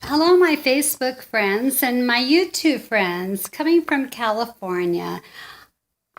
Hello, my Facebook friends and my YouTube friends coming from California.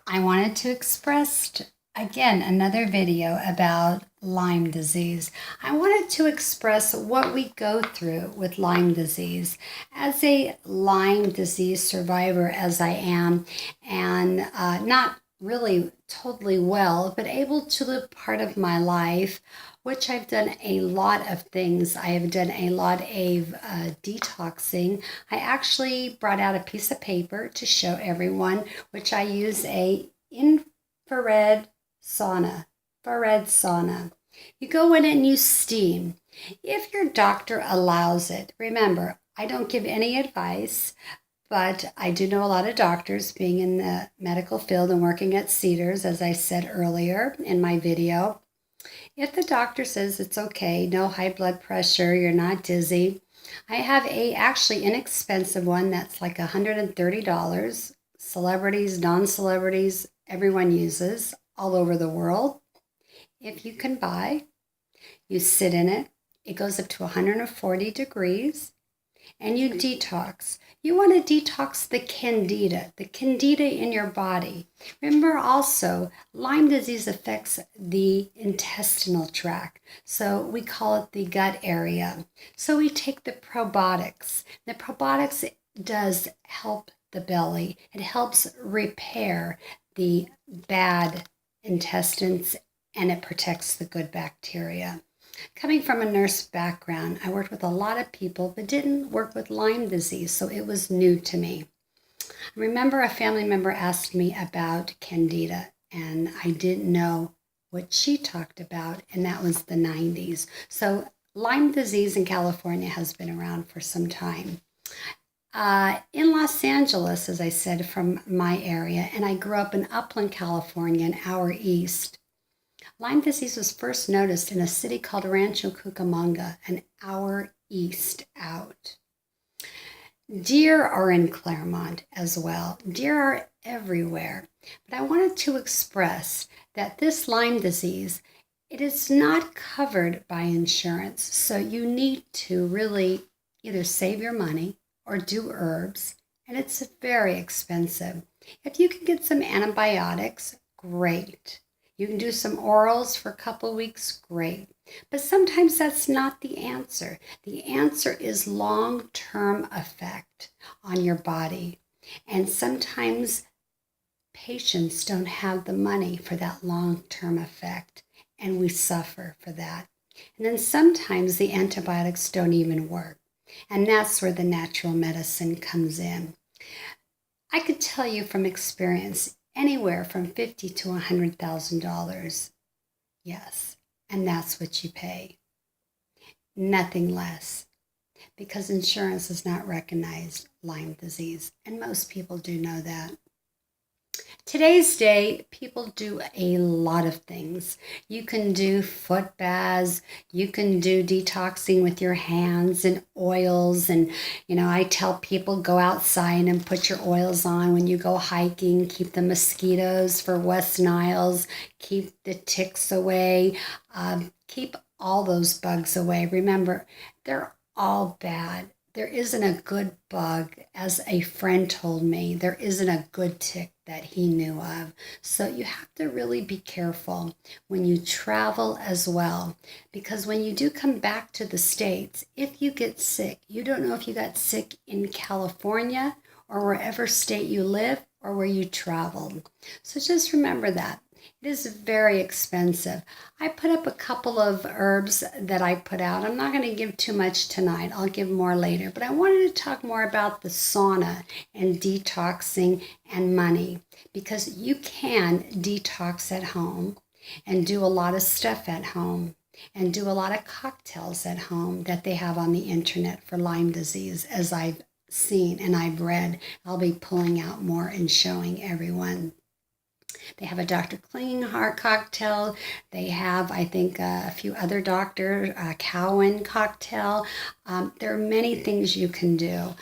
I wanted to express again another video about Lyme disease. I wanted to express what we go through with Lyme disease. As a Lyme disease survivor, as I am, and not really totally well, but able to live part of my life, which I've done a lot of things. I have done a lot of detoxing. I actually brought out a piece of paper to show everyone, which I use a infrared sauna. You go in and you steam. If your doctor allows it, remember, I don't give any advice, but I do know a lot of doctors being in the medical field and working at Cedars, as I said earlier in my video. If the doctor says it's okay, no high blood pressure, you're not dizzy, I have a actually inexpensive one that's like $130. Celebrities, non-celebrities, everyone uses all over the world. If you can buy, you sit in it. It goes up to 140 degrees and you detox. You want to detox the candida in your body. Remember also, Lyme disease affects the intestinal tract. So we call it the gut area. So we take the probiotics. The probiotics does help the belly. It helps repair the bad intestines and it protects the good bacteria. Coming from a nurse background, I worked with a lot of people but didn't work with Lyme disease, so it was new to me. I remember a family member asked me about candida, and I didn't know what she talked about, and that was the 90s. So Lyme disease in California has been around for some time. In Los Angeles, as I said, from my area, and I grew up in Upland, California, an hour east. Lyme disease was first noticed in a city called Rancho Cucamonga, an hour east out. Deer are in Claremont as well. Deer are everywhere. But I wanted to express that this Lyme disease, it is not covered by insurance. So you need to really either save your money or do herbs. And it's very expensive. If you can get some antibiotics, great. You can do some orals for a couple weeks, great. But sometimes that's not the answer. The answer is long-term effect on your body. And sometimes patients don't have the money for that long-term effect, and we suffer for that. And then sometimes the antibiotics don't even work. And that's where the natural medicine comes in. I could tell you from experience, anywhere from $50,000 to $100,000. Yes, and that's what you pay. Nothing less, because insurance has not recognized Lyme disease, and most people do know that. Today's day, people do a lot of things. You can do foot baths, you can do detoxing with your hands and oils. And, I tell people go outside and put your oils on when you go hiking, keep the mosquitoes for West Niles, keep the ticks away, keep all those bugs away. Remember, they're all bad. There isn't a good bug, as a friend told me. There isn't a good tick that he knew of. So you have to really be careful when you travel as well. Because when you do come back to the States, if you get sick, you don't know if you got sick in California or wherever state you live or where you traveled. So just remember that. It is very expensive. I put up a couple of herbs that I put out. I'm not going to give too much tonight. I'll give more later. But I wanted to talk more about the sauna and detoxing and money, because you can detox at home and do a lot of stuff at home and do a lot of cocktails at home that they have on the internet for Lyme disease, as I've seen and I've read. I'll be pulling out more and showing everyone. They have a Dr. Clean Heart cocktail. They have, I think, a few other doctors, Cowan cocktail. There are many things you can do.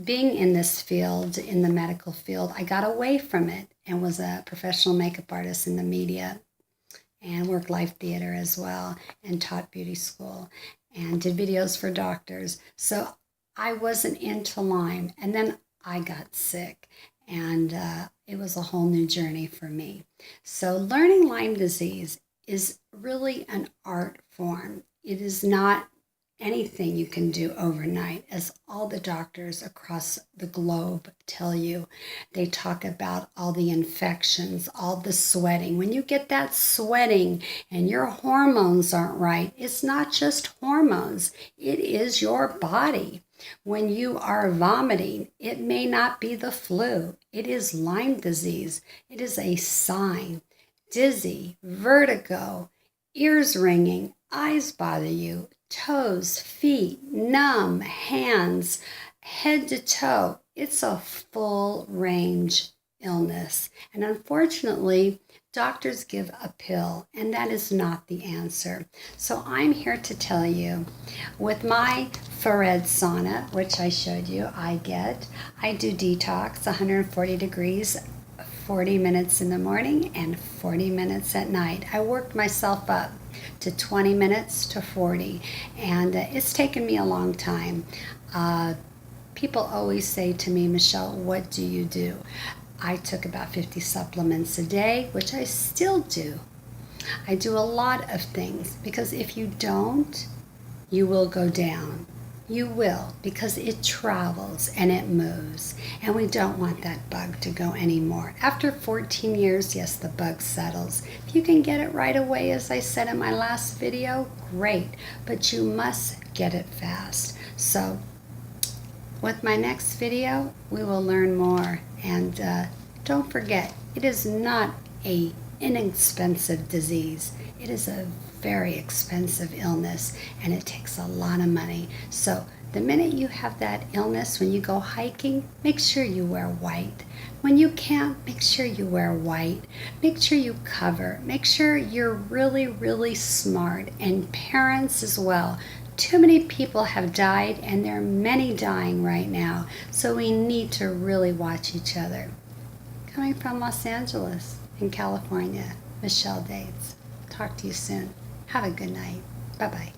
Being in this field, in the medical field, I got away from it and was a professional makeup artist in the media and worked live theater as well and taught beauty school. and did videos for doctors. So I wasn't into Lyme. And then I got sick, and it was a whole new journey for me. So learning Lyme disease is really an art form. It is not anything you can do overnight, as all the doctors across the globe tell you. They talk about all the infections, all the sweating. When you get that sweating and your hormones aren't right, it's not just hormones, it is your body. When you are vomiting, it may not be the flu, it is Lyme disease. It is a sign. Dizzy, vertigo, ears ringing, eyes bother you, toes, feet, numb, hands, head to toe. It's a full range illness. And unfortunately, doctors give a pill, and that is not the answer. So I'm here to tell you, with my infrared sauna, which I showed you, I do detox 140 degrees, 40 minutes in the morning and 40 minutes at night. I worked myself up to 20 minutes to 40, and it's taken me a long time. People always say to me, Michelle, what do you do? I took about 50 supplements a day, which I still do. I do a lot of things, because if you don't, you will go down. You will, because it travels and it moves, and we don't want that bug to go anymore. After 14 years, yes, the bug settles. If you can get it right away, as I said in my last video, great, but you must get it fast. So with my next video, we will learn more, and don't forget, it is not an inexpensive disease. It is a very expensive illness, and it takes a lot of money. So the minute you have that illness, when you go hiking, make sure you wear white. When you camp, make sure you wear white. Make sure you cover. Make sure you're really, really smart, and parents as well. Too many people have died, and there are many dying right now. So we need to really watch each other. Coming from Los Angeles in California, Michelle Daytz. Talk to you soon. Have a good night. Bye-bye.